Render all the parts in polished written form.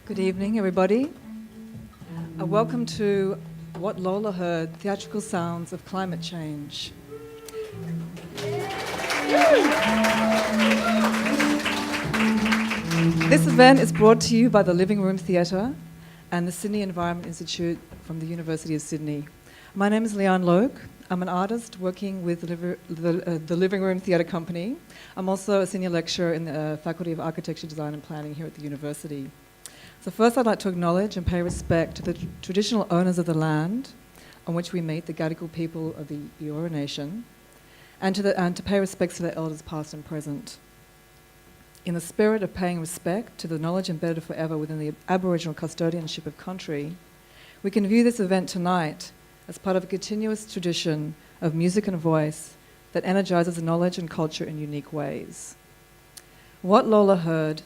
Good evening, everybody. Welcome to What Lola Heard, Theatrical Sounds of Climate Change. This event is brought to you by the Living Room Theatre and the Sydney Environment Institute from the University of Sydney. My name is Lian Loke. I'm an artist working with the Living Room Theatre Company. I'm also a senior lecturer in the Faculty of Architecture, Design and Planning here at the university. So first I'd like to acknowledge and pay respect to the traditional owners of the land on which we meet, the Gadigal people of the Eora Nation, and to pay respects to their elders past and present. In the spirit of paying respect to the knowledge embedded forever within the Aboriginal custodianship of country, we can view this event tonight as part of a continuous tradition of music and voice that energizes knowledge and culture in unique ways. What Lola Heard,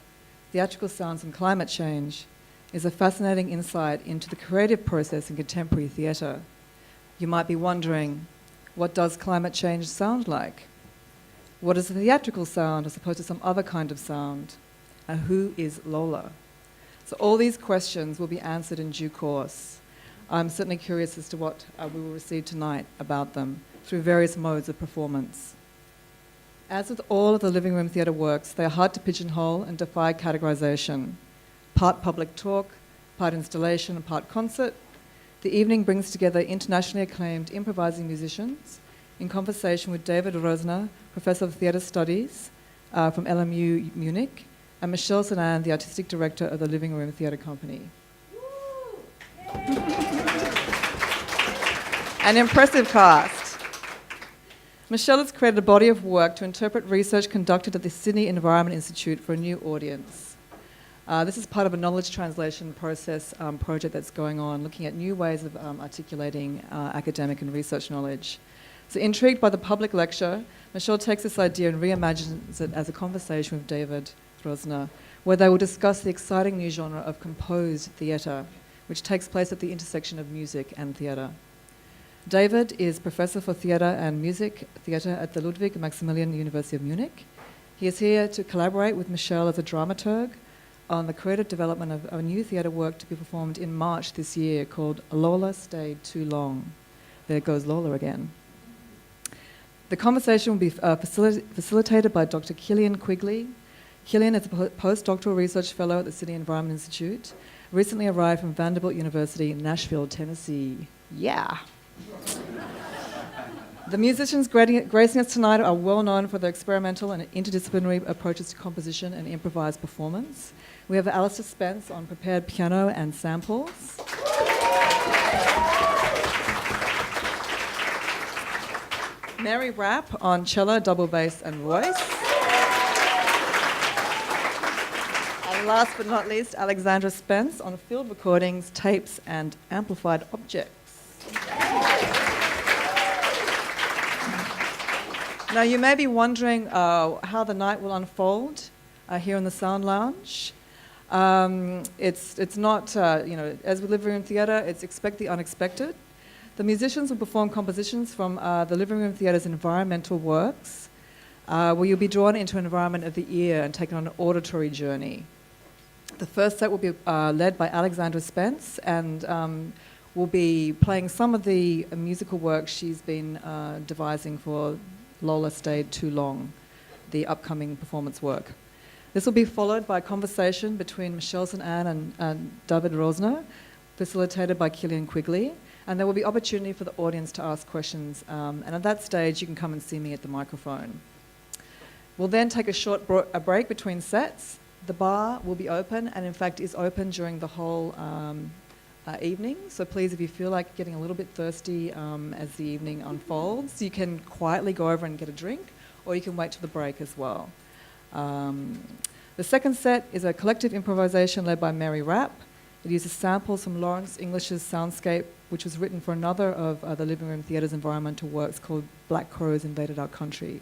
Theatrical Sounds and Climate Change, is a fascinating insight into the creative process in contemporary theatre. You might be wondering, what does climate change sound like? What is a theatrical sound as opposed to some other kind of sound? And who is Lola? So all these questions will be answered in due course. I'm certainly curious as to what we will receive tonight about them through various modes of performance. As with all of the Living Room Theatre works, they are hard to pigeonhole and defy categorization. Part public talk, part installation, and part concert, the evening brings together internationally acclaimed improvising musicians in conversation with David Roesner, Professor of Theatre Studies from LMU Munich, and Michelle Sanan, the Artistic Director of the Living Room Theatre Company. An impressive cast. Michelle has created a body of work to interpret research conducted at the Sydney Environment Institute for a new audience. This is part of a knowledge translation process project that's going on, looking at new ways of articulating academic and research knowledge. So intrigued by the public lecture, Michelle takes this idea and reimagines it as a conversation with David Roesner, where they will discuss the exciting new genre of composed theatre, which takes place at the intersection of music and theatre. David is Professor for Theatre and Music Theatre at the Ludwig Maximilian University of Munich. He is here to collaborate with Michelle as a dramaturg on the creative development of a new theatre work to be performed in March this year called Lola Stayed Too Long. There goes Lola again. The conversation will be facilitated by Dr. Lian Quigley. Lian is a postdoctoral research fellow at the Sydney Environment Institute, recently arrived from Vanderbilt University in Nashville, Tennessee. Yeah. The musicians gracing us tonight are well known for their experimental and interdisciplinary approaches to composition and improvised performance. We have Alistair Spence on prepared piano and samples. Mary Rapp on cello, double bass and voice. And last but not least, Alexandra Spence on field recordings, tapes and amplified objects. Now, you may be wondering how the night will unfold here in the Sound Lounge. It's not, as with Living Room Theatre, it's expect the unexpected. The musicians will perform compositions from the Living Room Theatre's environmental works, where you'll be drawn into an environment of the ear and taken on an auditory journey. The first set will be led by Alexandra Spence, and will be playing some of the musical works she's been devising for Lola Stayed Too Long, the upcoming performance work. This will be followed by a conversation between Michelle Sanan and David Roesner, facilitated by Lian Quigley, and there will be opportunity for the audience to ask questions, and at that stage you can come and see me at the microphone. We'll then take a short break between sets. The bar will be open, and in fact is open during the whole evening, so please, if you feel like getting a little bit thirsty as the evening unfolds, you can quietly go over and get a drink, or you can wait till the break as well. The second set is a collective improvisation led by Mary Rapp. It uses samples from Lawrence English's Soundscape, which was written for another of the Living Room Theatre's environmental works called Black Crows Invaded Our Country.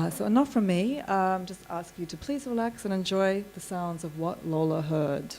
So enough from me. Just ask you to please relax and enjoy the sounds of What Lola Heard.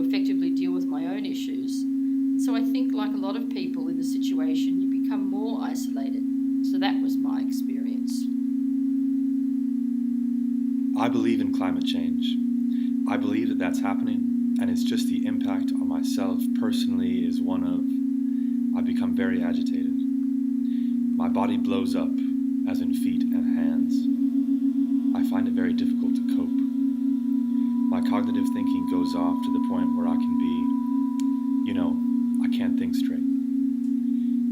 effectively deal with my own issues. So I think, like a lot of people in the situation, you become more isolated. So that was my experience. I believe in climate change. I believe that that's happening, and it's just the impact on myself personally is one of, I become very agitated. My body blows up, as in feet and hands. I find it very difficult to cope. My cognitive thinking goes off to the point where I can be, I can't think straight.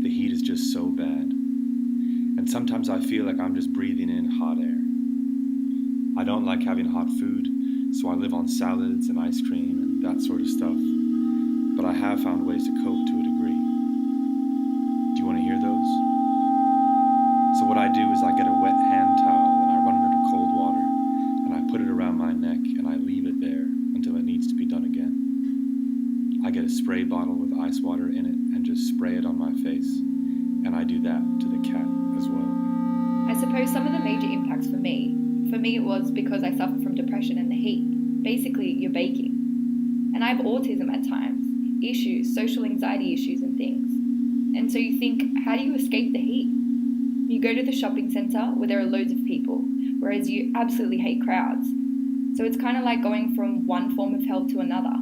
The heat is just so bad. And sometimes I feel like I'm just breathing in hot air. I don't like having hot food, so I live on salads and ice cream and that sort of stuff. But I have found ways to cope to a degree. Do you want to hear those? So what I do is I get a wet hand towel and I run it under cold water and I put it around my neck and I leave it there until it needs to be done again. I get a spray bottle with ice water in it and just spray it on my face, and I do that to the cat as well. I suppose some of the major impacts for me it was because I suffer from depression and the heat. Basically, you're baking. And I have autism at times, issues, social anxiety issues and things. And so you think, how do you escape the heat? You go to the shopping centre where there are loads of people, whereas you absolutely hate crowds. So it's kind of like going from one form of hell to another.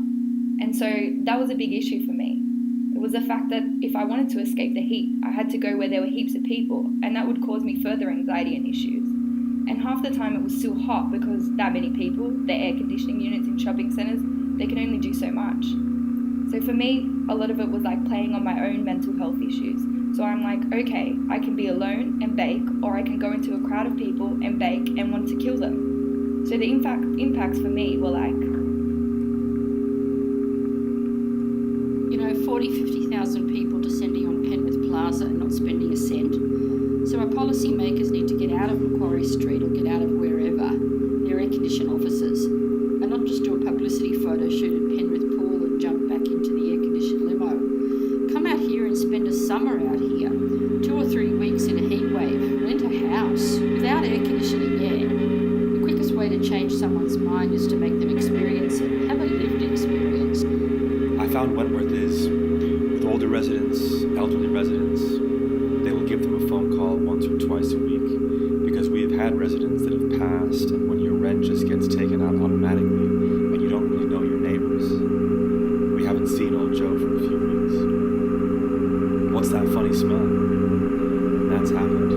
And so that was a big issue for me. It was the fact that if I wanted to escape the heat, I had to go where there were heaps of people, and that would cause me further anxiety and issues. And half the time it was still hot because that many people, the air conditioning units in shopping centres, they can only do so much. So for me, a lot of it was like playing on my own mental health issues. So I'm like, okay, I can be alone and bake, or I can go into a crowd of people and bake and want to kill them. So the impacts for me were like, 50,000 people descending on Penrith Plaza and not spending a cent. So our policymakers need to get out of Macquarie Street or get out of wherever their air-conditioned offices and not just do a publicity photo shoot at Penrith Pool and jump back into the air-conditioned limo. Come out here and spend a summer out here, 2 or 3 weeks in a heat wave, rent a house without air conditioning yet. The quickest way to change someone's mind is to make them experience it, have a lived experience. I found Wentworth is, with older residents, elderly residents, they will give them a phone call once or twice a week, because we have had residents that have passed, and when your rent just gets taken out automatically and you don't really know your neighbors. We haven't seen old Joe for a few weeks. What's that funny smell? That's happened.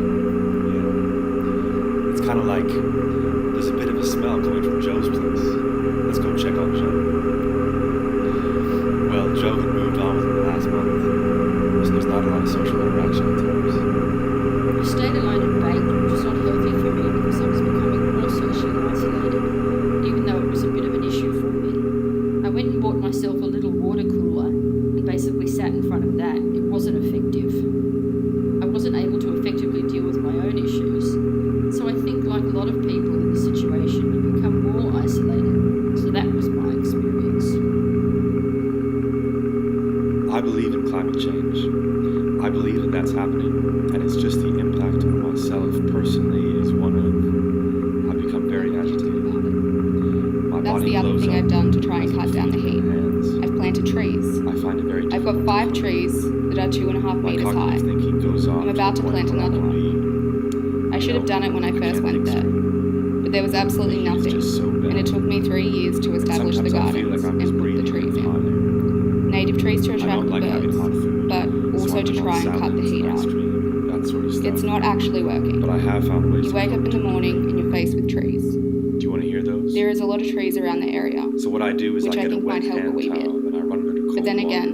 Yeah. It's kind of like there's a bit of a smell coming from Joe's place. Let's go check on Joe. Well, Joe had moved on with him last month, so there's not a lot of social interaction at times. I stayed alone and baked, which was not healthy for me because I was becoming more socially isolated, even though it was a bit of an issue for me. I went and bought myself a little water cooler and basically sat in front of that. It wasn't effective. I wasn't able to effectively deal with my own issues. So I think, like a lot of people in the situation, you become more isolated. So that was my experience. I believe in climate change. I believe that that's happening, and it's just the impact on myself personally is one of, I become very agitated. My That's body the other blows thing up I've done to try and as cut if down the feet heat. and hands. I've planted trees. I find it very I've difficult. got 5 trees that are 2.5 My meters high. cognitive thinking goes off I'm about to the point plant where I another can one. I should have done it when I can't first went think there, straight. but there was absolutely The heat is nothing, just so bad. and it took me 3 years to establish the Sometimes I feel gardens like I'm just and put the breathing trees hot in. air. Native trees to I attract don't the like having hot birds, food, but so also I to live try on and cut the salads heat and ice out. cream, that sort of stuff. It's not actually working. But I have found ways You to wake up cope in the to it. morning and you're faced with trees. Do you want to hear those? There is a lot of trees around the area, So what I do is which I I get a think wet might help a hand wee bit. towel and I run it under cold but then water, again,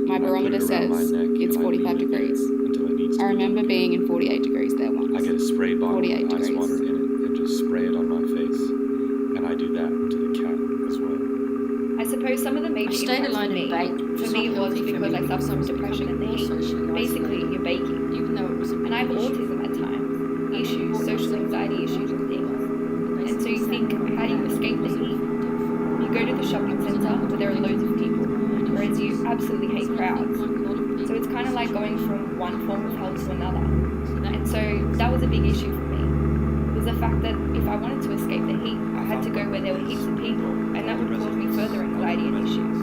my and I put barometer it around says my neck, it's and I 45 leave it there degrees. until it needs to I be done remember again. being in 48 degrees there once. I get a spray bottle 48 with ice degrees. water in it and just spray it on my face, and I do that to the cat as well. I suppose some of the major I stayed impacts alone for and baked, which for was me not it was healthy for because me I suffer I from was depression and the becoming heat. more socially Basically, isolated, you're baking. even though it was a bit And I have of an issue. autism at times, issues, bought social myself anxiety a issues and things. basically And so you sat think, in front how do you of that. escape It the wasn't heat? effective. You go to the shopping centre where there are loads of people, whereas you absolutely hate crowds. So it's kind of like going from one form of hell to another. And so that was a big issue for me. It was the fact that if I wanted to escape the heat, I had to go where there were heaps of people, and that would cause me further anxiety and issues.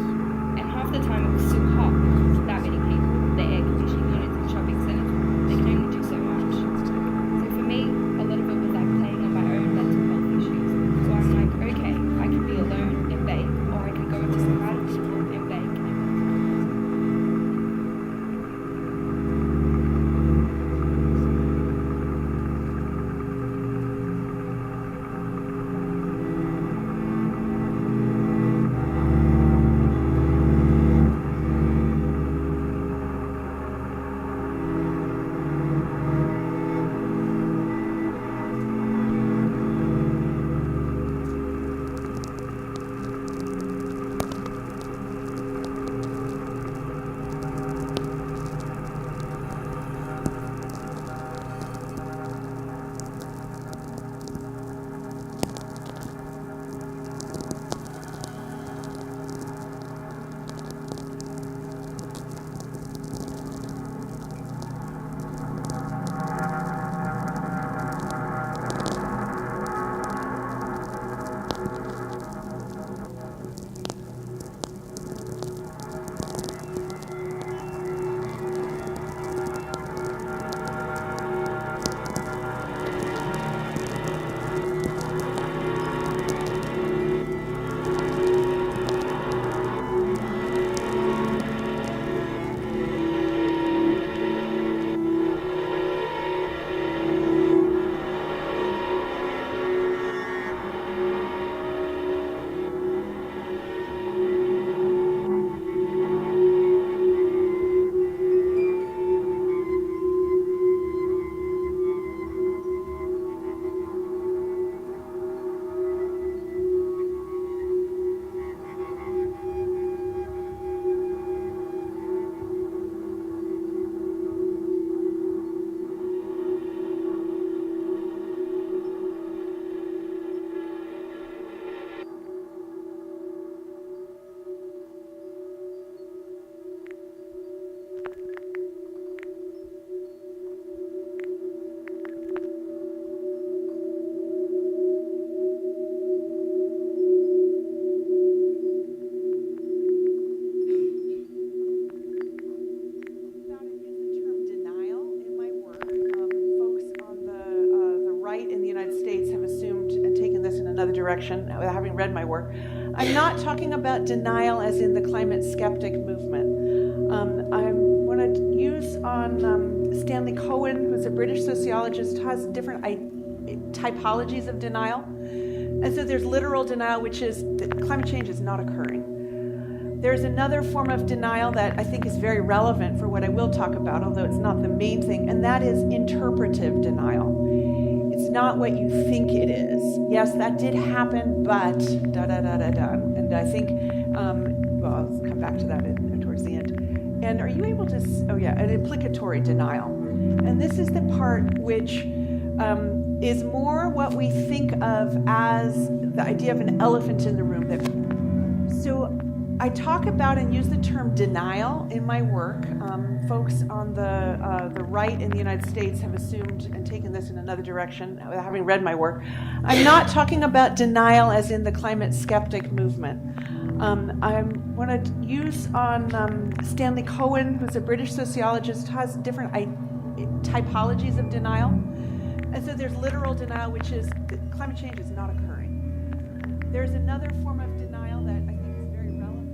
Direction, having read my work. I'm not talking about denial as in the climate skeptic movement. I want to use on Stanley Cohen, who's a British sociologist, has different typologies of denial. And so there's literal denial, which is that climate change is not occurring. There's another form of denial that I think is very relevant for what I will talk about, although it's not the main thing, and that is interpretive denial. It's not what you think it is. Yes, that did happen, but da-da-da-da-da. And I think, well, I'll come back to that towards the end. And are you able to, an implicatory denial. And this is the part which is more what we think of as the idea of an elephant in the room. So I talk about and use the term denial in my work. Folks on the right in the United States have assumed and taken this in another direction, having read my work. I'm not talking about denial as in the climate skeptic movement. I want to use on Stanley Cohen, who's a British sociologist, has different typologies of denial. And so there's literal denial, which is that climate change is not occurring. There's another form of denial that I think is very relevant.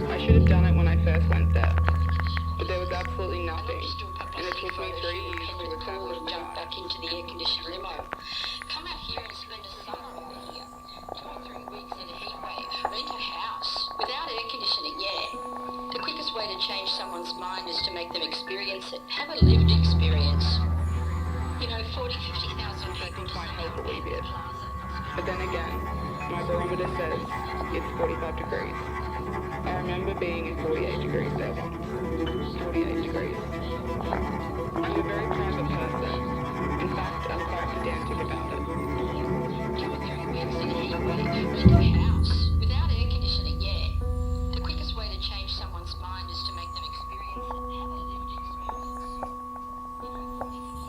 I should have done it when I first went there, but there was absolutely nothing, and it took me 3 years to establish the jump guy. back into the air-conditioned limo. Come out here and spend a summer out here. 2 or 3 weeks in a heat wave. Rent a house without air conditioning, yeah. The quickest way to change someone's mind is to make them experience it. Have a lived experience. You know, 40, 50,000 I people think might help alleviate. plaza. But then again, my barometer says it's 45 degrees. I remember being in 48 degrees there once. 48 degrees. I'm a very private person. In fact, I'm quite pedantic about it. 2 or 3 weeks in a heat wave. Rent a house without air conditioning, yeah. The quickest way to change someone's mind is to make them experience it. Have a lived experience. You know, 40, 50,000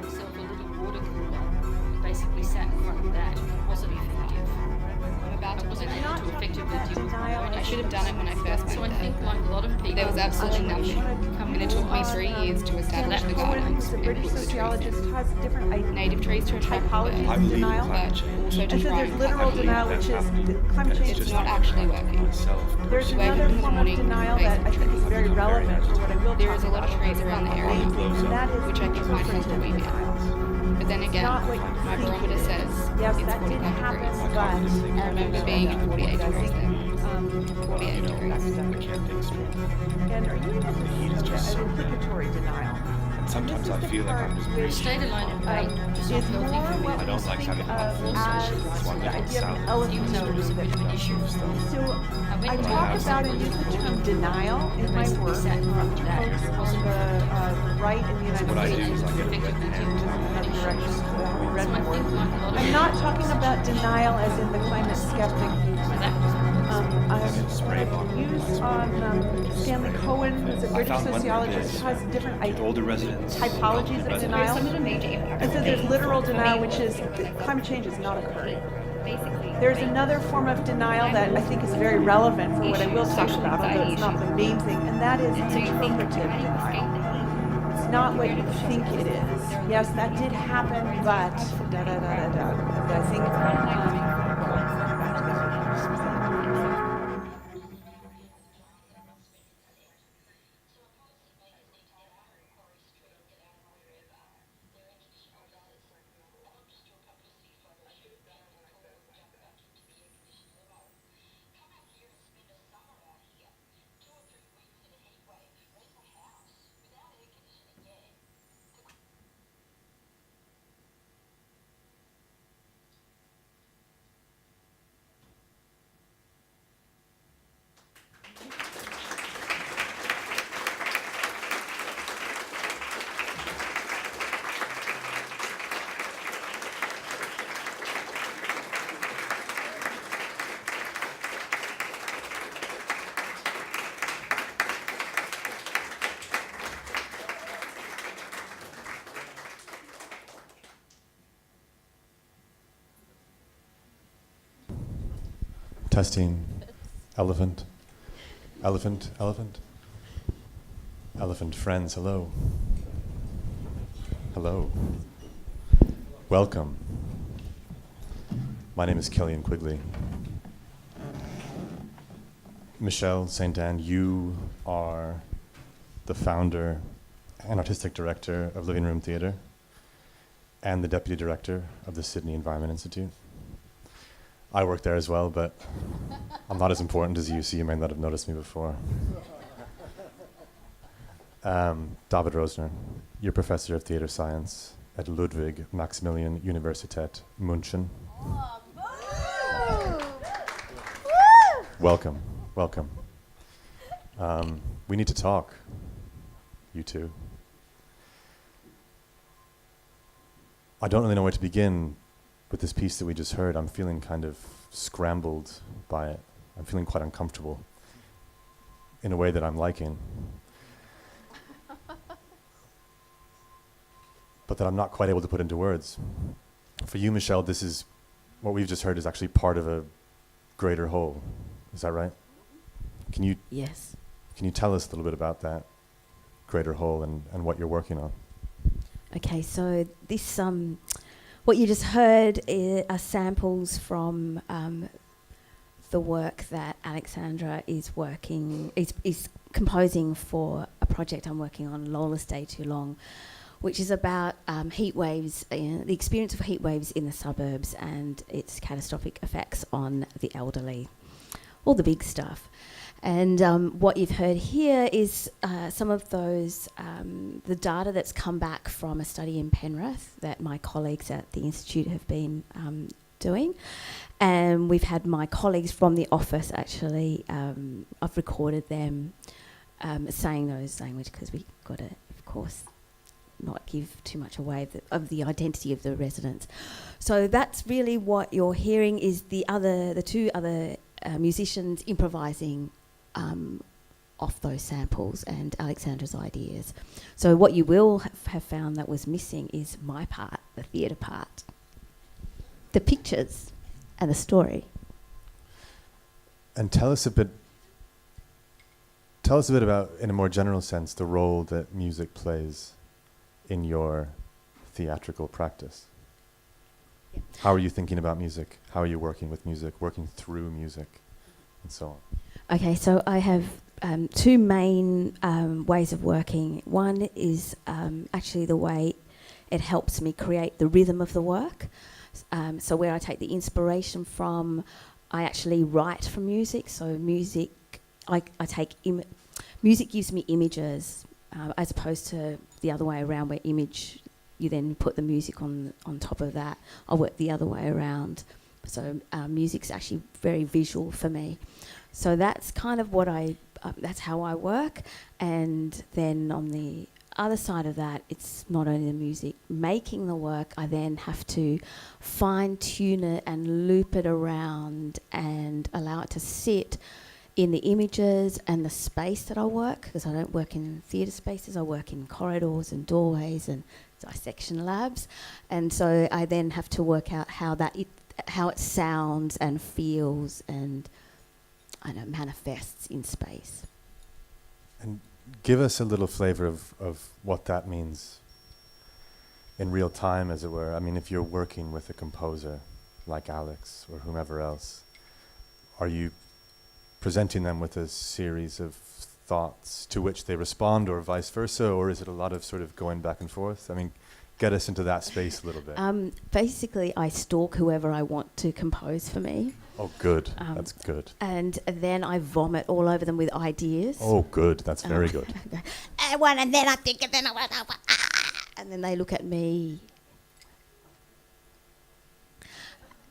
myself a little water cooler. Basically sat in front of that. It wasn't effective. I'm about to I wasn't play. able to effectively deal with my own I should have done it when I first went So I there. think, like a lot of people, There was absolutely nothing, and it took me 3 years to establish the guidelines who's a and British put the trees sociologist, in. has different Native trees to attract typologies birds, I of believe in denial. climate but change. also And to so try there's and literal I believe denial, that's which is happening, that climate and change It's is not actually working. myself. There's Wake up another in the form of morning, denial face that I the think is trees. very relevant for what I will There talk is a lot of about, trees around the area, and that is which I think might help interpretive alleviate. denial. But then again, Not what you my think barometer it is. says Yes, it's that did 45 happen, degrees. but I remember being in 48 degrees there. 48 degrees. I can't think straight. And are you able to The heat is see just an so bad. implicatory denial? sometimes I feel like I'm just breathing. Stayed alone in pain, just not Is more healthy for me. what I don't we like think having of a as That's why I the make it idea of sound. an elephant Even though it was a bit of an issue. So I went talk to- about and use the term denial in my Basically work sat in front of that. folks It on wasn't the right in the United what I States do is I get a red another pen. direction who read So my I work. think like a lot of I'm not talking about denial as in the climate skeptic movement. that was I've Spray bottle. used on Stanley Cohen, who's a I British found one where sociologist, this, has different older residents, typologies of denial. Some of the major impacts. And so there's literal denial, which is climate change is not occurring. There's another form of denial that I think is very relevant for what I will talk about, although it's not the main thing, and that is interpretive denial. It's not what you think it is. Yes, that did happen, but da da da da da. And I think Testing. Elephant. Elephant. Elephant. Elephant friends, hello. Hello. Welcome. My name is Killian Quigley. Michelle St. Anne, you are the founder and artistic director of Living Room Theatre and the deputy director of the Sydney Environment Institute. I work there as well, but I'm not as important as you, so you may not have noticed me before. David Roesner, you're professor of theatre science at Ludwig Maximilian Universität München. Welcome, welcome. We need to talk, you two. I don't really know where to begin with this piece that we just heard. I'm feeling kind of scrambled by it. I'm feeling quite uncomfortable in a way that I'm liking. But that I'm not quite able to put into words. For you, Michelle, this is, what we've just heard is actually part of a greater whole. Is that right? Can you Yes. Can you tell us a little bit about that greater whole and what you're working on? Okay, so this what you just heard are samples from the work that Alexandra is composing for a project I'm working on, Lola Stay Too Long, which is about heat waves, the experience of heat waves in the suburbs and its catastrophic effects on the elderly, all the big stuff. And what you've heard here is some of those, the data that's come back from a study in Penrith that my colleagues at the Institute have been doing. And we've had my colleagues from the office actually, I've recorded them saying those language because we've got to, of course, not give too much away of the identity of the residents. So that's really what you're hearing is the two other musicians improvising off those samples and Alexandra's ideas. So what you will have found that was missing is my part, the theatre part, the pictures and the story. And tell us a bit about, in a more general sense, the role that music plays in your theatrical practice. Yeah. How are you thinking about music? How are you working with music, working through music, and so on? Okay, so I have two main ways of working. One is actually the way it helps me create the rhythm of the work. So where I take the inspiration from, I actually write from music. So music, music gives me images as opposed to the other way around, where image, you then put the music on top of that. I work the other way around. So music's actually very visual for me. So that's kind of what that's how I work. And then on the other side of that, it's not only the music making the work, I then have to fine tune it and loop it around and allow it to sit in the images and the space that I work, because I don't work in theatre spaces, I work in corridors and doorways and dissection labs. And so I then have to work out how it sounds and feels and manifests in space. And give us a little flavor of what that means in real time, as it were. I mean, if you're working with a composer like Alex or whomever else, are you presenting them with a series of thoughts to which they respond, or vice versa, or is it a lot of sort of going back and forth? I mean, get us into that space a little bit. Basically, I stalk whoever I want to compose for me. Oh, good. That's good. And then I vomit all over them with ideas. Oh, good. That's very good. I want, and then I think, and then I want, and then they look at me.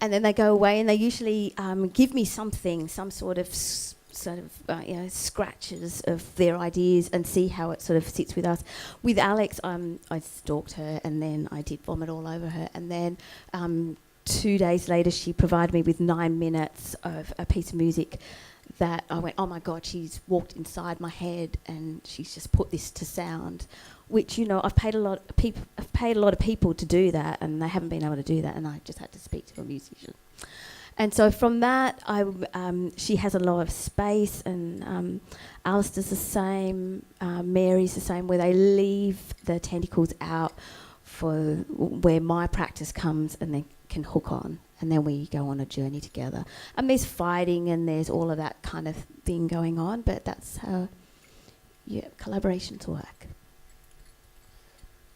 And then they go away, and they usually give me something, some sort of scratches of their ideas, and see how it sort of sits with us. With Alex, I stalked her, and then I did vomit all over her, and then 2 days later, she provided me with 9 minutes of a piece of music that I went, oh my God, she's walked inside my head and she's just put this to sound, which, I've paid a lot of people to do that, and they haven't been able to do that, and I just had to speak to a musician. And so from that, she has a lot of space, and Alistair's the same, Mary's the same, where they leave the tentacles out for where my practice comes and they can hook on, and then we go on a journey together. And there's fighting and there's all of that kind of thing going on, but that's how collaborations work.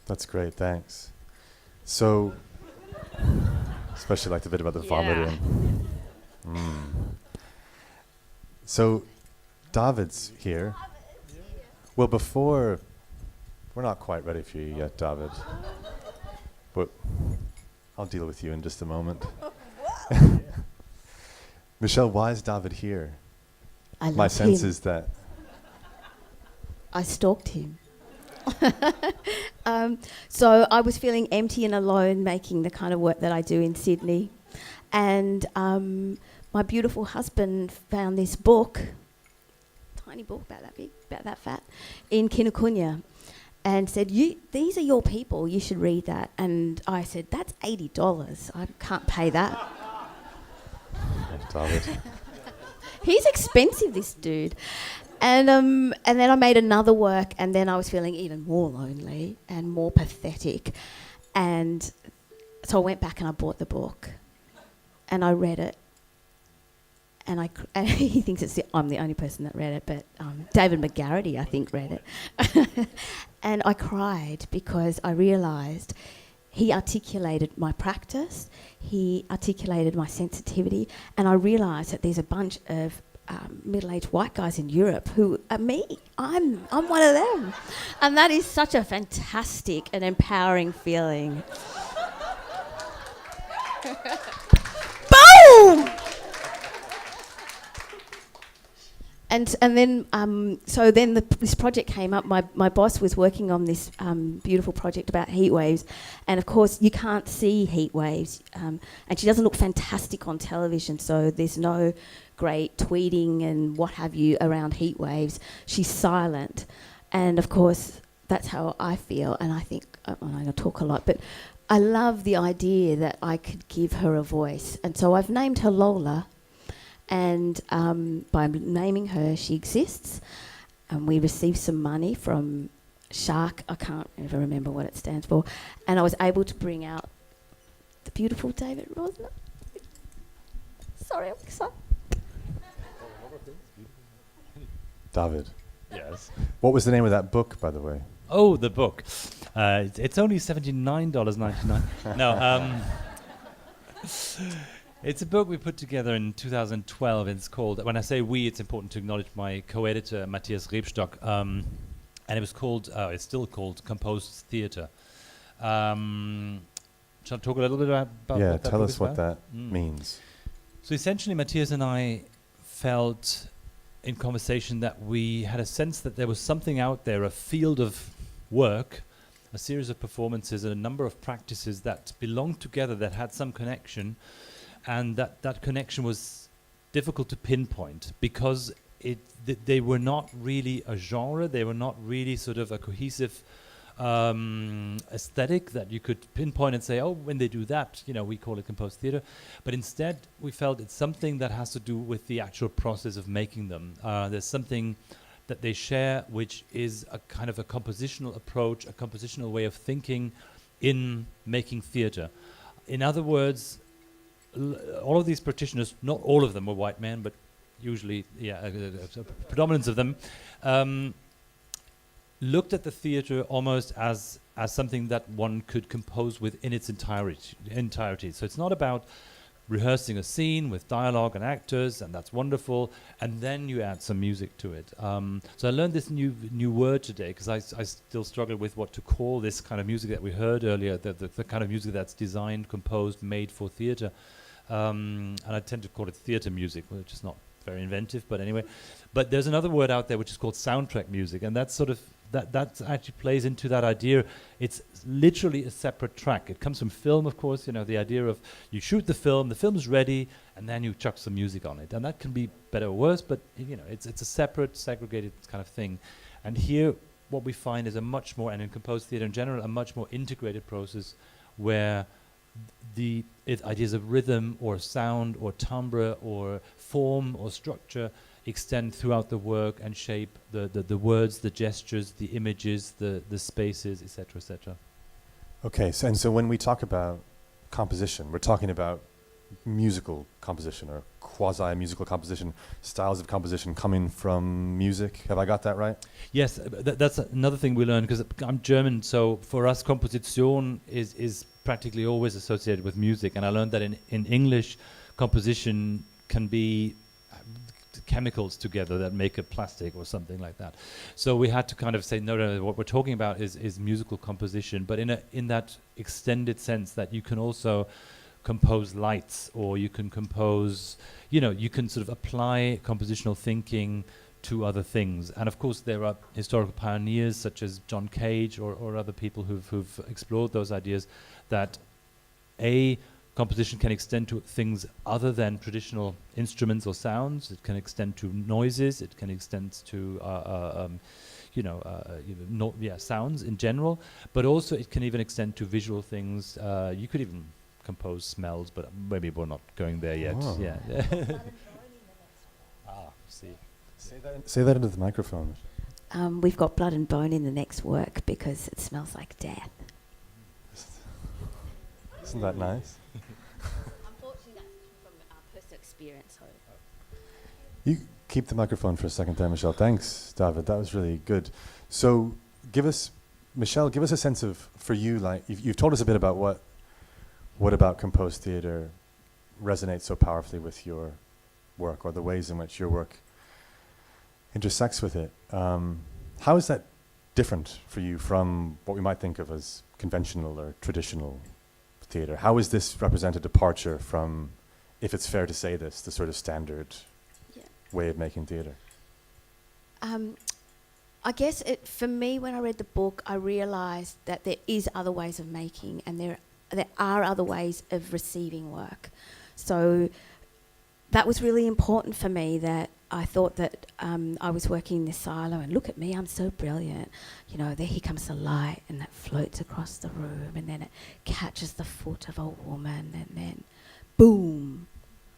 That's great, thanks. So, especially like the bit about the vomiting. So, David's here. Well, we're not quite ready for you yet, David. But I'll deal with you in just a moment. Michelle, why is David here? My sense is that I stalked him. So I was feeling empty and alone making the kind of work that I do in Sydney. And my beautiful husband found this book, tiny book about that big, about that fat, in Kinokuniya, and said, these are your people, you should read that. And I said, that's $80. I can't pay that. David. He's expensive, this dude. And then I made another work, and then I was feeling even more lonely and more pathetic. And so I went back and I bought the book, and I read it. And he thinks I'm the only person that read it, but David McGarity, I think, read it. And I cried because I realised he articulated my practice, he articulated my sensitivity, and I realised that there's a bunch of middle-aged white guys in Europe who are me. I'm one of them. And that is such a fantastic and empowering feeling. Boom! And then, so then this project came up. My boss was working on this beautiful project about heat waves, and of course you can't see heat waves, and she doesn't look fantastic on television, so there's no great tweeting and what have you around heat waves. She's silent, and of course that's how I feel, and I think, I talk a lot, but I love the idea that I could give her a voice, and so I've named her Lola. And by naming her, she exists. And we received some money from SSHARC. I can't ever remember what it stands for. And I was able to bring out the beautiful David Roesner. Sorry, I'm excited. David. Yes. What was the name of that book, by the way? Oh, the book. It's only $79.99. No. It's a book we put together in 2012. It's called, when I say we, it's important to acknowledge my co-editor, Matthias Rebstock. and it was called, it's still called Composed Theatre. Shall I talk a little bit about yeah, what that tell book us is what about? that means. So essentially, Matthias and I felt in conversation that we had a sense that there was something out there, a field of work, a series of performances and a number of practices that belonged together, that had some connection, and that connection was difficult to pinpoint because they were not really a genre, they were not really sort of a cohesive aesthetic that you could pinpoint and say, oh, when they do that, we call it composed theatre. But instead, we felt it's something that has to do with the actual process of making them. There's something that they share, which is a kind of a compositional approach, a compositional way of thinking in making theatre. In other words, all of these practitioners, not all of them were white men, but usually, a predominance of them, looked at the theatre almost as something that one could compose within its entirety. So it's not about rehearsing a scene with dialogue and actors, and that's wonderful, and then you add some music to it. So I learned this new word today, because I still struggle with what to call this kind of music that we heard earlier, the kind of music that's designed, composed, made for theatre. And I tend to call it theatre music, which is not very inventive, but anyway. But there's another word out there which is called soundtrack music, and that's sort of that actually plays into that idea. It's literally a separate track. It comes from film, of course. The idea of you shoot the film is ready, and then you chuck some music on it, and that can be better or worse. But it's a separate, segregated kind of thing. And here, what we find is a much more, and in composed theatre in general, a much more integrated process where the ideas of rhythm or sound or timbre or form or structure extend throughout the work and shape the words, the gestures, the images, the spaces, etc., etc. Okay, so when we talk about composition, we're talking about musical composition or quasi-musical composition, styles of composition coming from music. Have I got that right? Yes, that's another thing we learned, because I'm German, so for us Komposition is practically always associated with music, and I learned that in English, composition can be chemicals together that make a plastic or something like that. So we had to kind of say, no, what we're talking about is musical composition, but in that extended sense that you can also compose lights, or you can compose, you can sort of apply compositional thinking to other things. And of course there are historical pioneers such as John Cage or other people who've explored those ideas, that composition can extend to things other than traditional instruments or sounds. It can extend to noises. It can extend to sounds in general. But also it can even extend to visual things. You could even compose smells, but maybe we're not going there yet. Oh. Yeah. See. Say that into the microphone. We've got blood and bone in the next work because it smells like death. Isn't that nice? Unfortunately, that's from our personal experience. So. You keep the microphone for a second there, Michelle. Thanks, David. That was really good. So Michelle, give us a sense of, for you, like, you've told us a bit about what about composed theatre resonates so powerfully with your work, or the ways in which your work intersects with it. How is that different for you from what we might think of as conventional or traditional theatre? How is this represent a departure from, if it's fair to say this, the sort of standard way of making theatre? I guess for me, when I read the book, I realised that there is other ways of making, and there are other ways of receiving work. So that was really important for me, that I thought that I was working in this silo, and look at me, I'm so brilliant. There here comes the light, and it floats across the room, and then it catches the foot of a woman, and then boom,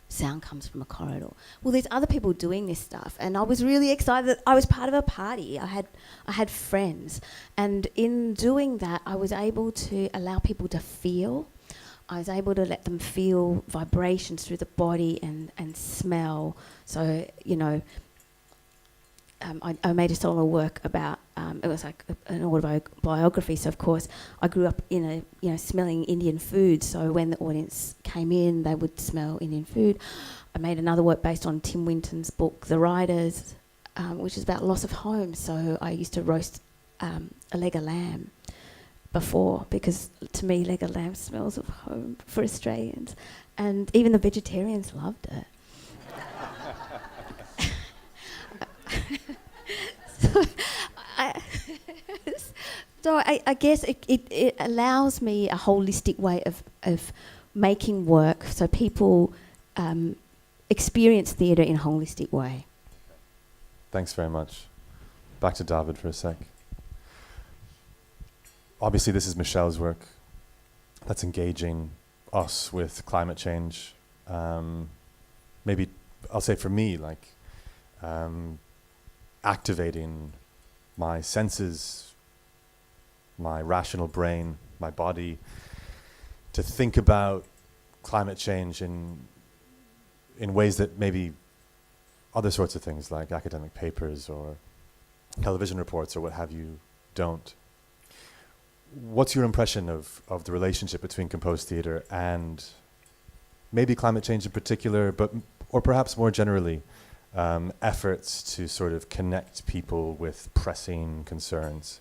sound comes from a corridor. Well, there's other people doing this stuff, and I was really excited that I was part of a party. I had friends, and in doing that, I was able to allow people to feel. I was able to let them feel vibrations through the body and smell. So, I made a solo work about, it was like an autobiography. So, of course, I grew up in smelling Indian food. So when the audience came in, they would smell Indian food. I made another work based on Tim Winton's book, The Riders, which is about loss of home. So I used to roast a leg of lamb before, because to me leg of lamb smells of home for Australians, and even the vegetarians loved it. So I guess it allows me a holistic way of making work, so people experience theatre in a holistic way. Thanks very much. Back to David for a sec. Obviously, this is Michelle's work that's engaging us with climate change. Maybe I'll say for me, like activating my senses, my rational brain, my body, to think about climate change in ways that maybe other sorts of things like academic papers or television reports or what have you don't. What's your impression of the relationship between composed theatre and maybe climate change in particular, or perhaps more generally, efforts to sort of connect people with pressing concerns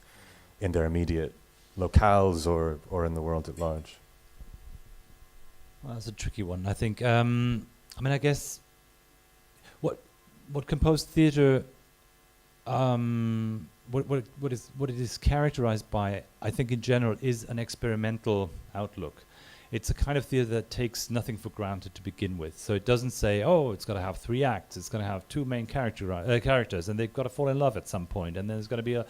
in their immediate locales or in the world at large? Well, that's a tricky one. I think, I guess what composed theatre, what it is characterized by, I think in general, is an experimental outlook. It's a kind of theatre that takes nothing for granted to begin with. So it doesn't say, oh, it's got to have 3 acts, it's going to have 2 main characters, and they've got to fall in love at some point, and then there's going to be a...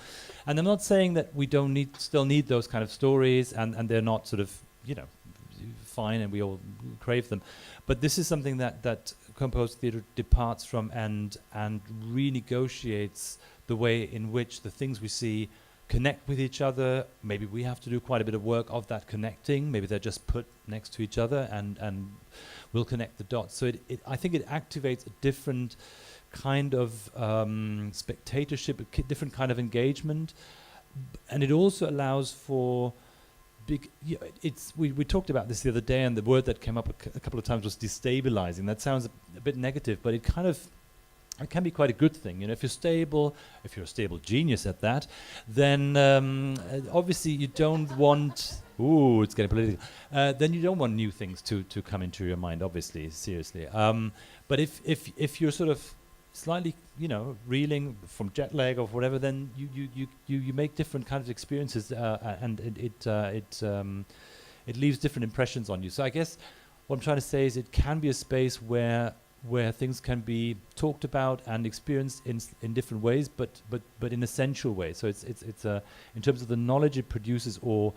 And I'm not saying that we don't still need those kind of stories, and they're not sort of, fine, and we all crave them. But this is something that composed theatre departs from and renegotiates the way in which the things we see connect with each other. Maybe we have to do quite a bit of work of that connecting. Maybe they're just put next to each other and we'll connect the dots. So I think it activates a different kind of spectatorship, a different kind of engagement. And it also allows for big... we talked about this the other day, and the word that came up a couple of times was destabilizing. That sounds a bit negative, but it can be quite a good thing. If you're a stable genius at that, then obviously you don't want... Ooh, it's getting political. Then you don't want new things to come into your mind, obviously, seriously. But if you're sort of slightly, reeling from jet lag or whatever, then you make different kinds of experiences, and it leaves different impressions on you. So I guess what I'm trying to say is it can be a space where things can be talked about and experienced in different ways, but in essential ways. So it's in terms of the knowledge it produces or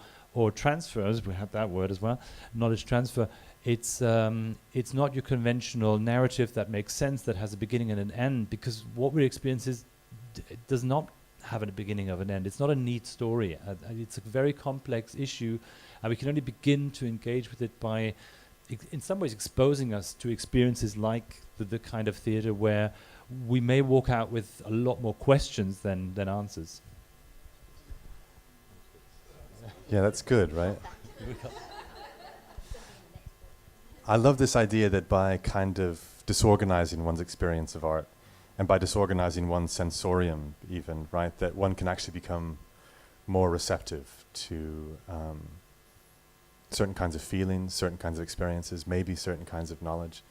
transfers. We have that word as well, knowledge transfer. It's not your conventional narrative that makes sense, that has a beginning and an end, because what we experience it does not have a beginning of an end. It's not a neat story. It's a very complex issue, and we can only begin to engage with it by in some ways exposing us to experiences like the kind of theatre where we may walk out with a lot more questions than answers. Yeah, that's good, right? I love this idea that by kind of disorganizing one's experience of art, and by disorganizing one's sensorium even, right, that one can actually become more receptive to certain kinds of feelings, certain kinds of experiences, maybe certain kinds of knowledge.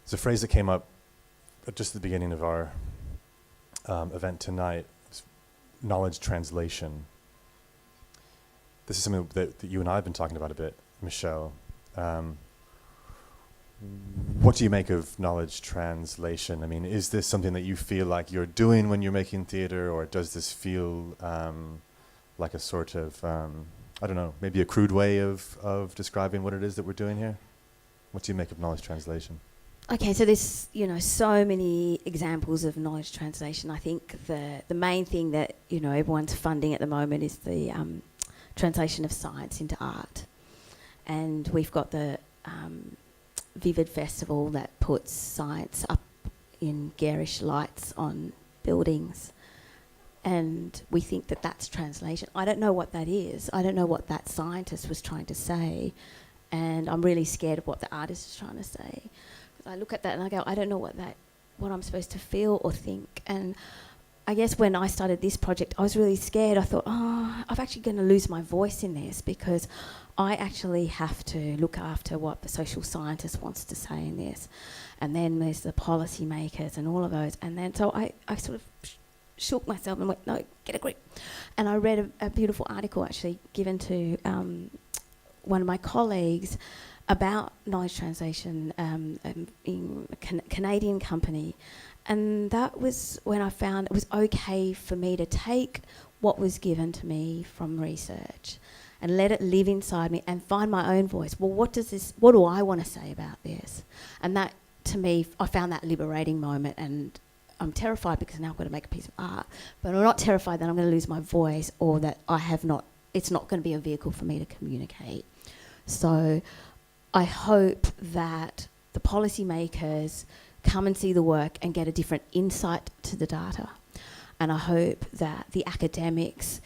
There's a phrase that came up just at the beginning of our event tonight, knowledge translation. This is something that you and I have been talking about a bit, Michelle. What do you make of knowledge translation? I mean, is this something that you feel like you're doing when you're making theatre, or does this feel like a sort of, I don't know, maybe a crude way of describing what it is that we're doing here? What do you make of knowledge translation? Okay, so there's so many examples of knowledge translation. I think the main thing that everyone's funding at the moment is the translation of science into art, and we've got the Vivid Festival that puts science up in garish lights on buildings, and we think that that's translation. I don't know what that is. I don't know what that scientist was trying to say, and I'm really scared of what the artist is trying to say. I look at that and I go, I don't know what I'm supposed to feel or think. And I guess when I started this project, I was really scared. I thought, I'm actually going to lose my voice in this, because I actually have to look after what the social scientist wants to say in this. And then there's the policy makers and all of those. And then so I sort of shook myself and went, no, get a grip. And I read a beautiful article actually given to one of my colleagues about knowledge translation in a Canadian company. And that was when I found it was okay for me to take what was given to me from research and let it live inside me and find my own voice. Well, what do I want to say about this? And that, to me, I found that liberating moment, and I'm terrified because now I've got to make a piece of art, but I'm not terrified that I'm going to lose my voice or that it's not going to be a vehicle for me to communicate. So I hope that the policymakers come and see the work and get a different insight to the data. And I hope that the academics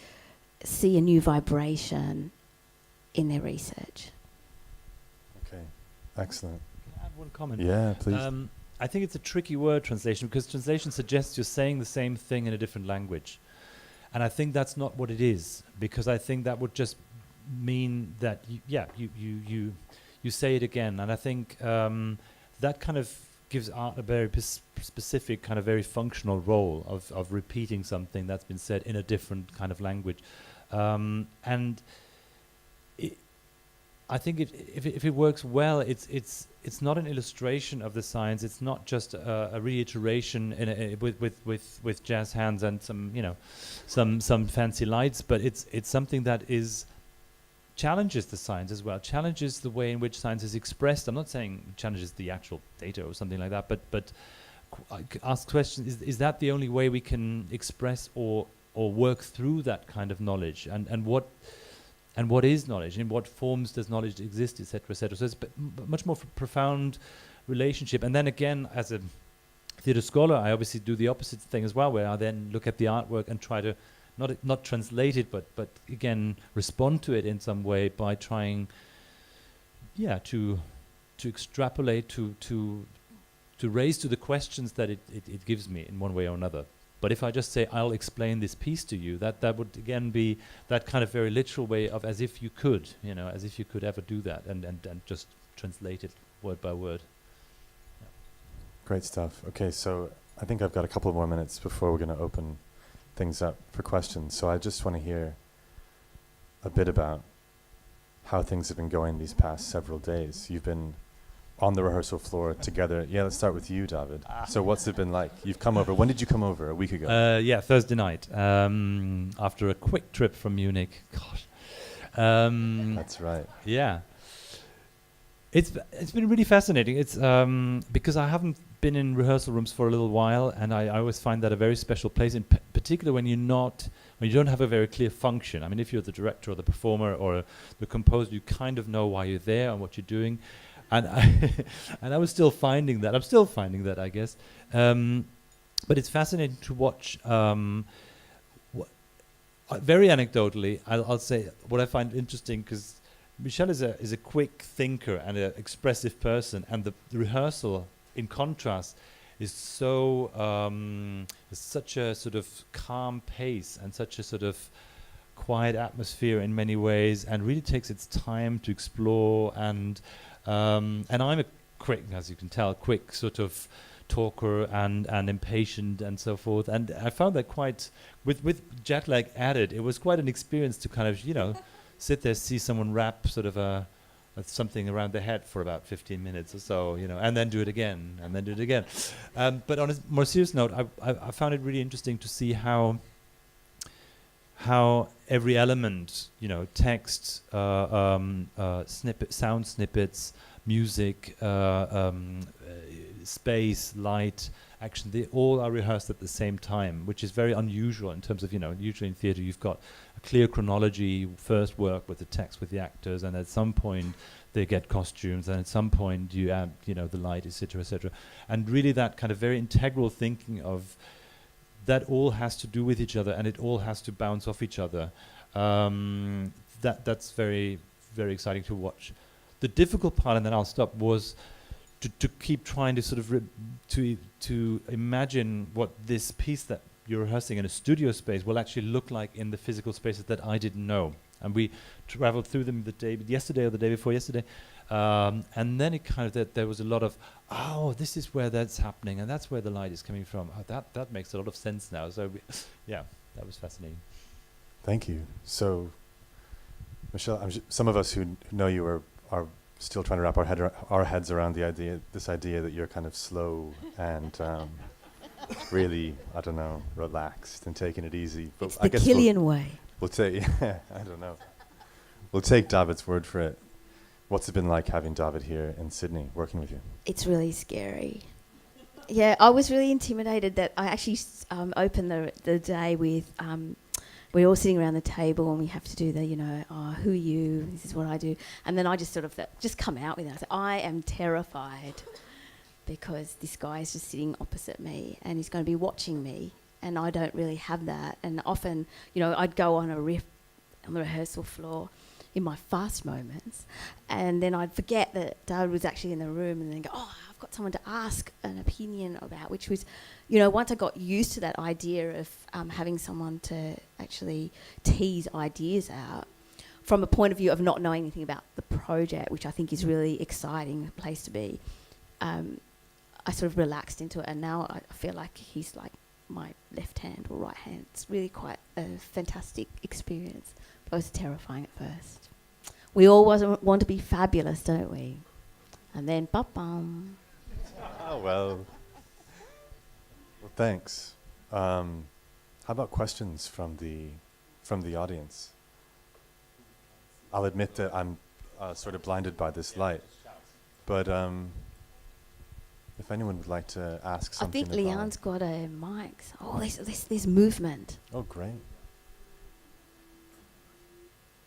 see a new vibration in their research. Okay, excellent. Can I add one comment? Yeah, please. I think it's a tricky word, translation, because translation suggests you're saying the same thing in a different language. And I think that's not what it is, because I think that would just mean that, you say it again. And I think that kind of gives art a very specific, kind of very functional role of repeating something that's been said in a different kind of language. And I think if it works well, it's not an illustration of the science. It's not just a reiteration with jazz hands and some fancy lights, but it's something that challenges the science as well, challenges the way in which science is expressed. I'm not saying challenges the actual data or something like that, but ask questions. Is that the only way we can express or work through that kind of knowledge? And what is knowledge? In what forms does knowledge exist, etc., etc.? So it's much more profound relationship. And then again, as a theatre scholar, I obviously do the opposite thing as well, where I then look at the artwork and try to not translate it, but again respond to it in some way by trying, to extrapolate, to raise to the questions that it gives me in one way or another. But if I just say, I'll explain this piece to you, that would again be that kind of very literal way of as if you could ever do that and just translate it word by word. Yeah. Great stuff. Okay, so I think I've got a couple more minutes before we're going to open things up for questions. So I just want to hear a bit about how things have been going these past several days. You've been on the rehearsal floor together. Yeah, let's start with you, David. So what's it been like? You've come over. When did you come over? A week ago? Thursday night, after a quick trip from Munich. Gosh. That's right. Yeah. It's been really fascinating. It's because I haven't been in rehearsal rooms for a little while, and I always find that a very special place, in particular when you don't have a very clear function. I mean, if you're the director or the performer or the composer, you kind of know why you're there and what you're doing. And I was still finding that. I'm still finding that, I guess. But it's fascinating to watch. Very anecdotally, I'll say what I find interesting, because Michel is a quick thinker and an expressive person, and the rehearsal, in contrast, is such a sort of calm pace and such a sort of quiet atmosphere in many ways, and really takes its time to explore. And I'm a quick, as you can tell, quick sort of talker and impatient and so forth. And I found that quite, with jet lag added, it was quite an experience to kind of, sit there, see someone rap sort of something around the head for about 15 minutes or so, and then do it again, and then do it again. But on a more serious note, I found it really interesting to see how every element, text, sound snippets, music, space, light, action, they all are rehearsed at the same time, which is very unusual in terms of, usually in theatre you've got a clear chronology. You first work with the text, with the actors, and at some point they get costumes, and at some point you add, the light, etc., etc. And really that kind of very integral thinking of that all has to do with each other, and it all has to bounce off each other. That's very, very exciting to watch. The difficult part, and then I'll stop, was to keep trying to sort of to imagine what this piece that you're rehearsing in a studio space will actually look like in the physical spaces that I didn't know. And we traveled through them yesterday or the day before yesterday. And then it kind of, there was a lot of, oh, this is where that's happening, and that's where the light is coming from. Oh, that makes a lot of sense now. So, yeah, that was fascinating. Thank you. So, Michelle, some of us who know you are still trying to wrap our heads around this idea that you're kind of slow and really, I don't know, relaxed and taking it easy. But It's I the guess Killian way. we'll take, I don't know. We'll take David's word for it. What's it been like having David here in Sydney, working with you? It's really scary. Yeah, I was really intimidated that I actually opened the day with, we're all sitting around the table and we have to do the, who are you? This is what I do. And then I just sort of just come out with it. I said, I am terrified because this guy is just sitting opposite me and he's going to be watching me, and I don't really have that. And often, I'd go on a riff on the rehearsal floor in my fast moments, and then I'd forget that David was actually in the room, and then go, oh, I've got someone to ask an opinion about, which was, once I got used to that idea of having someone to actually tease ideas out from a point of view of not knowing anything about the project, which I think is really exciting place to be, I sort of relaxed into it, and now I feel like he's like my left hand or right hand. It's really quite a fantastic experience. But it was terrifying at first. We all want to be fabulous, don't we? And then, ba-bum. Oh, well, thanks. How about questions from the audience? I'll admit that I'm sort of blinded by this light, but if anyone would like to ask something, I think Lian's got a mic. Oh, there's movement. Oh, great.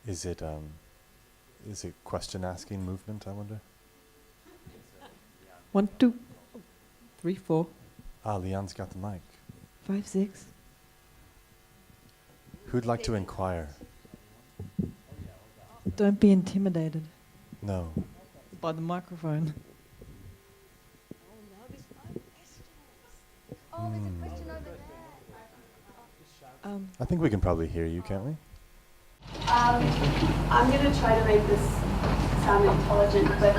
Is it question asking movement, I wonder? 1, 2, 3, 4, Lian's got the mic. 5, 6. Who'd like to inquire? Don't be intimidated No. by the microphone. I think we can probably hear you, can't we? I'm going to try to make this sound intelligent, but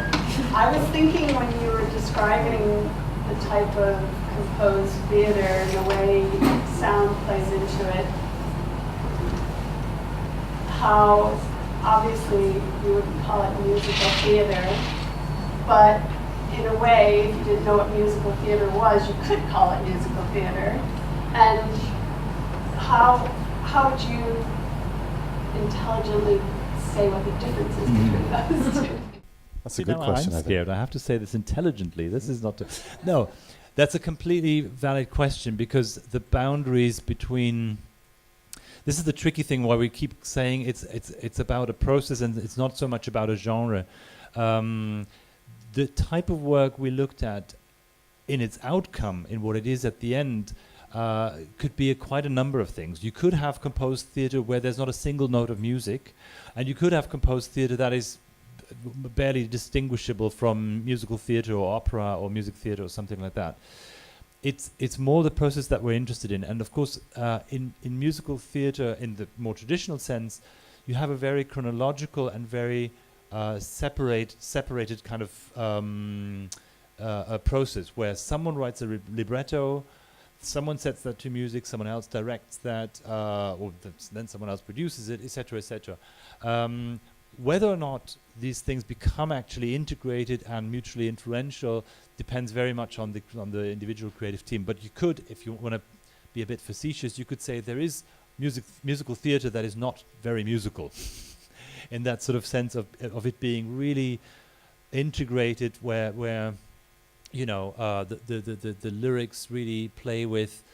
I was thinking when you were describing the type of composed theater and the way sound plays into it, how obviously you wouldn't call it musical theater, but in a way, if you didn't know what musical theater was, you could call it musical theater. And how would you intelligently say what the difference is between those two? That's a good question. I'm scared. I have to say this intelligently. This is not no. That's a completely valid question, because the boundaries between, this is the tricky thing why we keep saying it's about a process and it's not so much about a genre. The type of work we looked at in its outcome, in what it is at the end, could be quite a number of things. You could have composed theatre where there's not a single note of music, and you could have composed theatre that is barely distinguishable from musical theatre or opera or music theatre or something like that. It's more the process that we're interested in. And of course, in musical theatre, in the more traditional sense, you have a very chronological and very separated kind of a process where someone writes a libretto, someone sets that to music, someone else directs that, or then someone else produces it, etc., etc. Whether or not these things become actually integrated and mutually influential depends very much on the individual creative team. But you could, if you want to be a bit facetious, you could say there is musical theatre that is not very musical, in that sort of sense of it being really integrated, where you know, the lyrics really play with,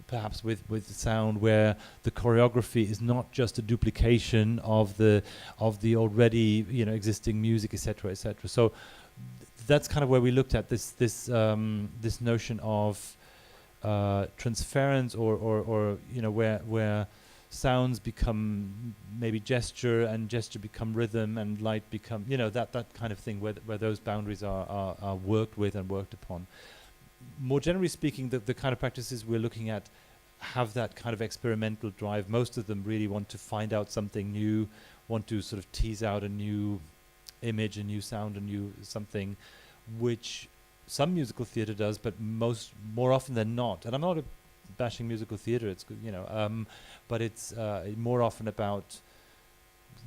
perhaps with the sound, where the choreography is not just a duplication of the already, you know, existing music, etc., etc. So that's kind of where we looked at this notion of transference, or you know, where sounds become maybe gesture, and gesture become rhythm, and light become, you know, that kind of thing, where those boundaries are worked with and worked upon. More generally speaking, the kind of practices we're looking at have that kind of experimental drive. Most of them really want to find out something new, want to sort of tease out a new image, a new sound, a new something, which some musical theatre does, but more often than not. And I'm not bashing musical theatre. It's good, but it's more often about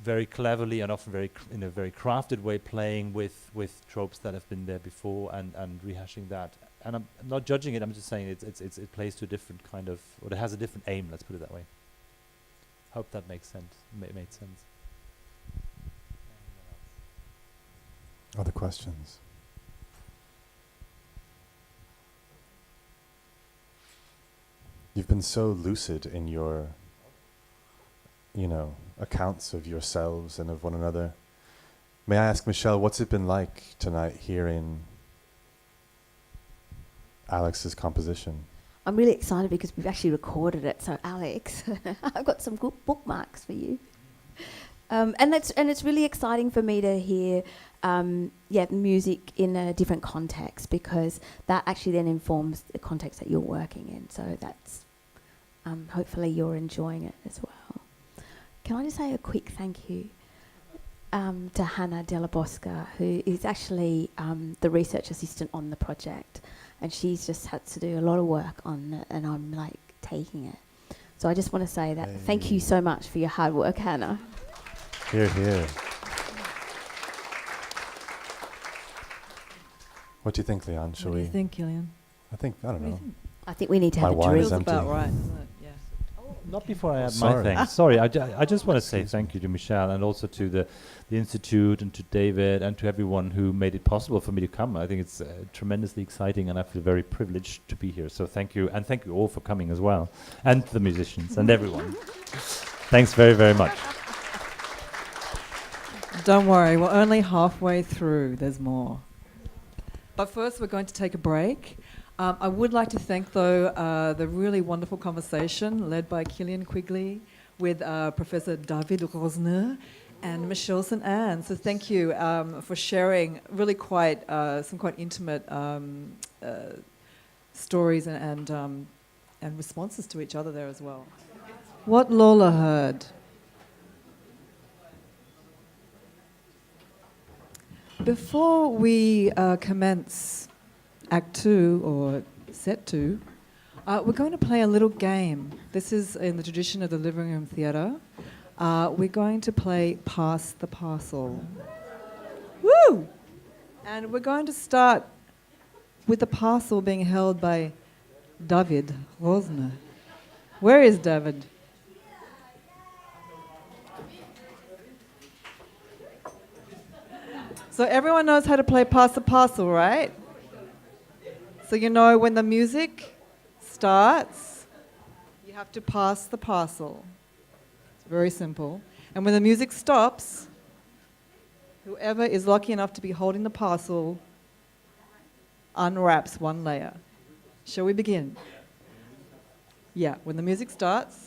very cleverly and often in a very crafted way playing with tropes that have been there before and rehashing that. And I'm not judging it. I'm just saying it plays to a different kind of, or it has a different aim. Let's put it that way. Hope that makes sense. Made sense. Other questions? You've been so lucid in your, accounts of yourselves and of one another. May I ask, Michelle, what's it been like tonight hearing Alex's composition? I'm really excited because we've actually recorded it. So, Alex, I've got some good bookmarks for you. And it's really exciting for me to hear music in a different context, because that actually then informs the context that you're working in. So that's hopefully you're enjoying it as well. Can I just say a quick thank you to Hannah Della Bosca, who is actually the research assistant on the project, and she's just had to do a lot of work on it, and I'm like taking it. So I just want to say that thank you so much for your hard work, Hannah. Hear, hear. What do you think, Lian? What do you think, Gillian? I don't know. I think we need to have My a wine drill. is empty. About right, isn't it? Yeah. Not before I add Sorry. my thanks. Sorry, I just want to say thank you to Michelle and also to the Institute and to David and to everyone who made it possible for me to come. I think it's tremendously exciting and I feel very privileged to be here. So thank you, and thank you all for coming as well, and the musicians and everyone. Thanks very, very much. Don't worry, we're only halfway through. There's more. But first, we're going to take a break. I would like to thank, though, the really wonderful conversation led by Killian Quigley with Professor David Roesner and Michelle St. Anne. So thank you for sharing really some quite intimate stories and responses to each other there as well. What Lola heard. Before we commence Act 2 or Set 2, we're going to play a little game. This is in the tradition of the Living Room Theatre. We're going to play Pass the Parcel. Woo! And we're going to start with the parcel being held by David Roesner. Where is David? So everyone knows how to play Pass the Parcel, right? So you know when the music starts, you have to pass the parcel. It's very simple. And when the music stops, whoever is lucky enough to be holding the parcel unwraps one layer. Shall we begin? Yeah, when the music starts.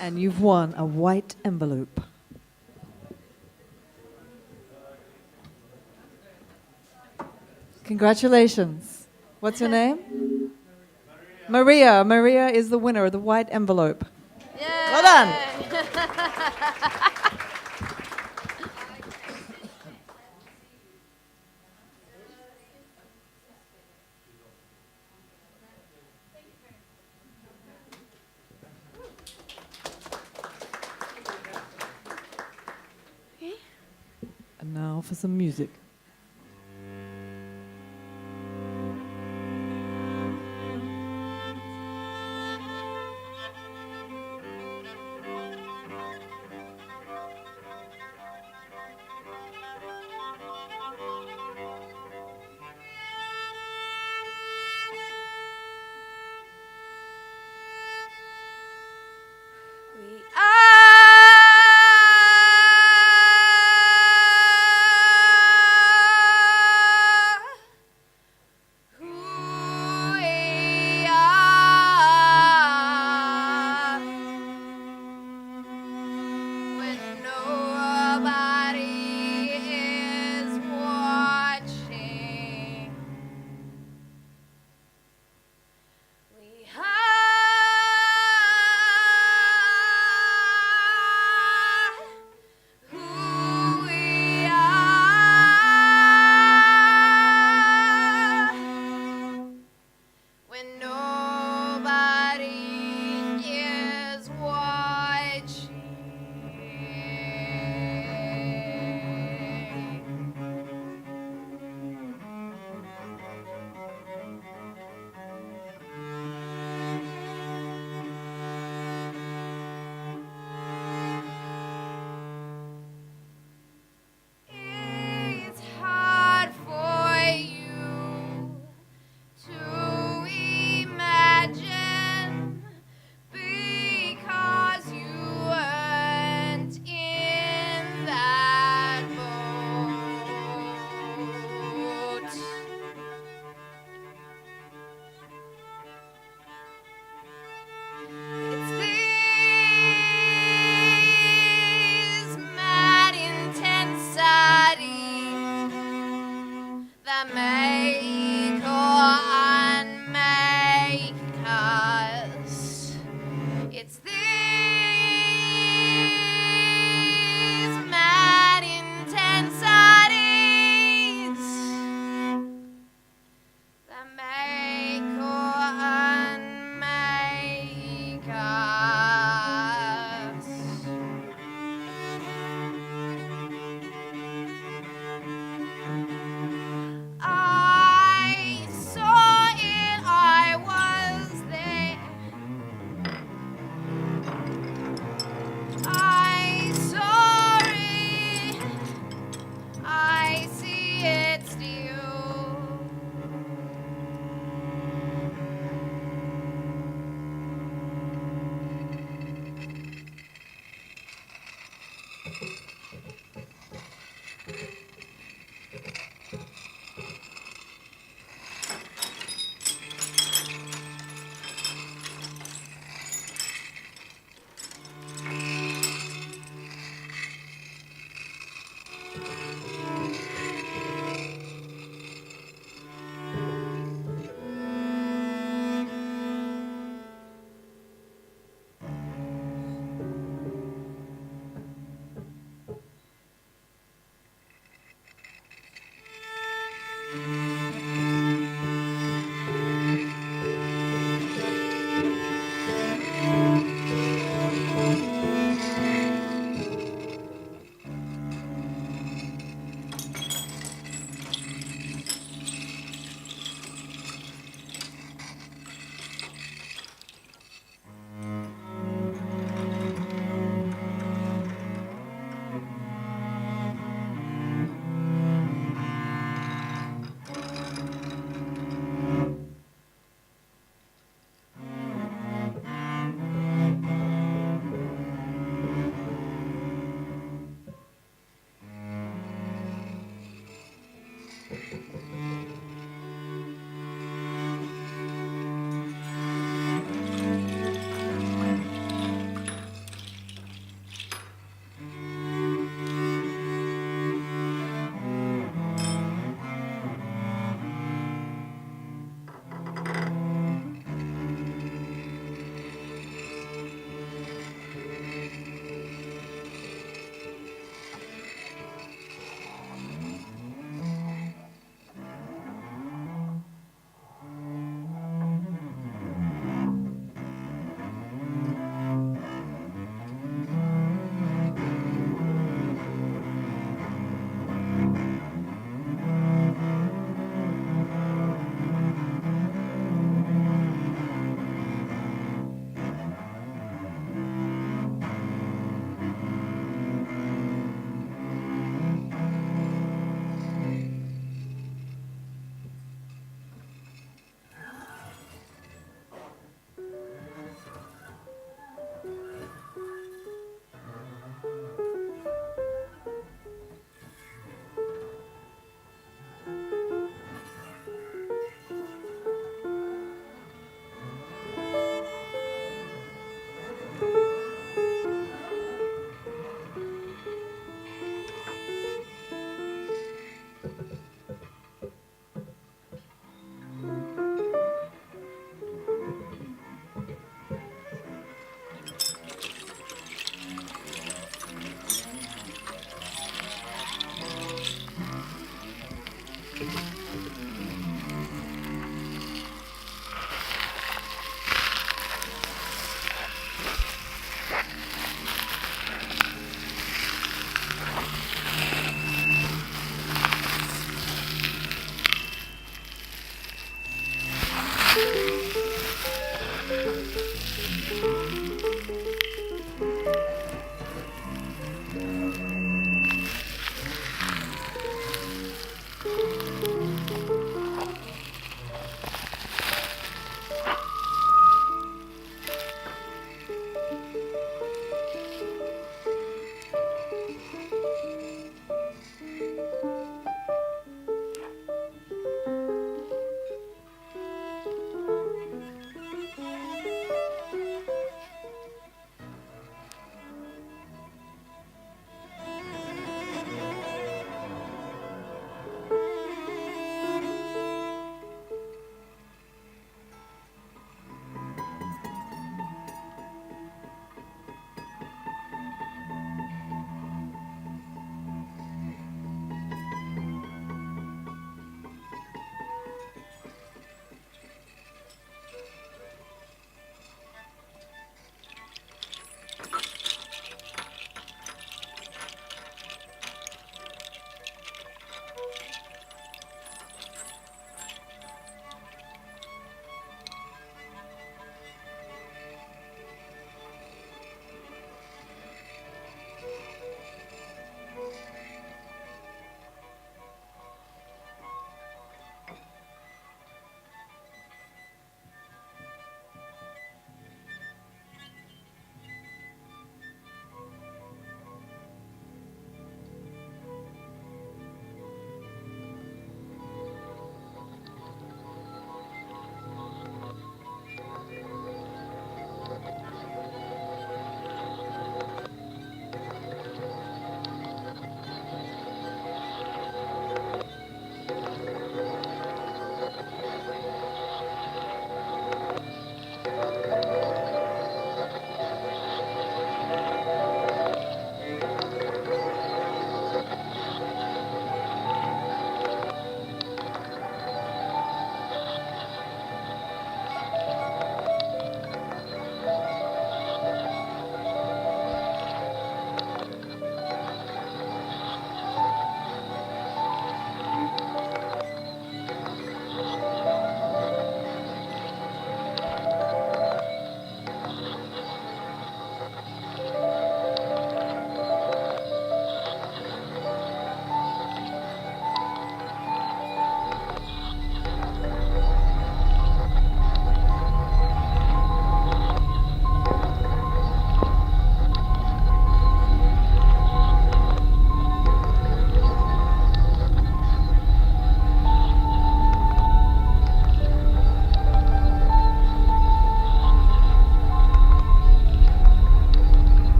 And you've won a white envelope. Congratulations. What's your name? Maria. Maria is the winner of the white envelope. Yay! Well done. And now for some music. We are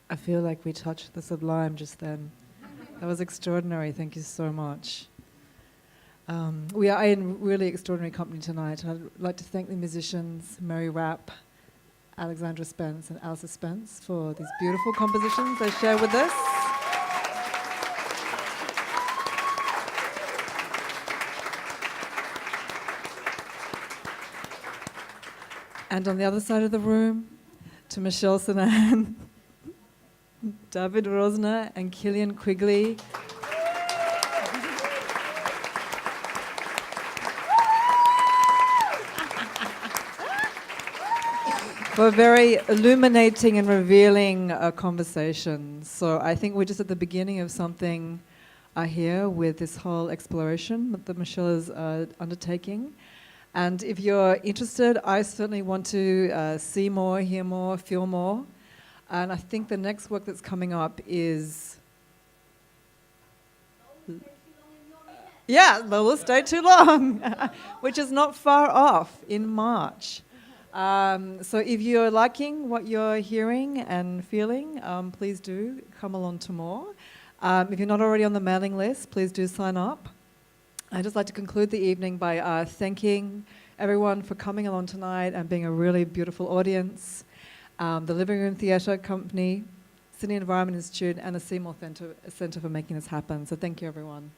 I feel like we touched the sublime just then. That was extraordinary. Thank you so much. We are in really extraordinary company tonight. I'd like to thank the musicians, Mary Rapp, Alexandra Spence, and Elsa Spence for these beautiful compositions they share with us. And on the other side of the room, to Michelle Sinan, David Roesner, and Killian Quigley. For very illuminating and revealing conversations. So I think we're just at the beginning of something here with this whole exploration that Michelle is undertaking. And if you're interested, I certainly want to see more, hear more, feel more. And I think the next work that's coming up is... Lola Stay Too Long, which is not far off in March. So if you're liking what you're hearing and feeling, please do come along to more. If you're not already on the mailing list, please do sign up. I'd just like to conclude the evening by thanking everyone for coming along tonight and being a really beautiful audience. The Living Room Theatre Company, Sydney Environment Institute, and the Seymour Centre for making this happen. So thank you, everyone.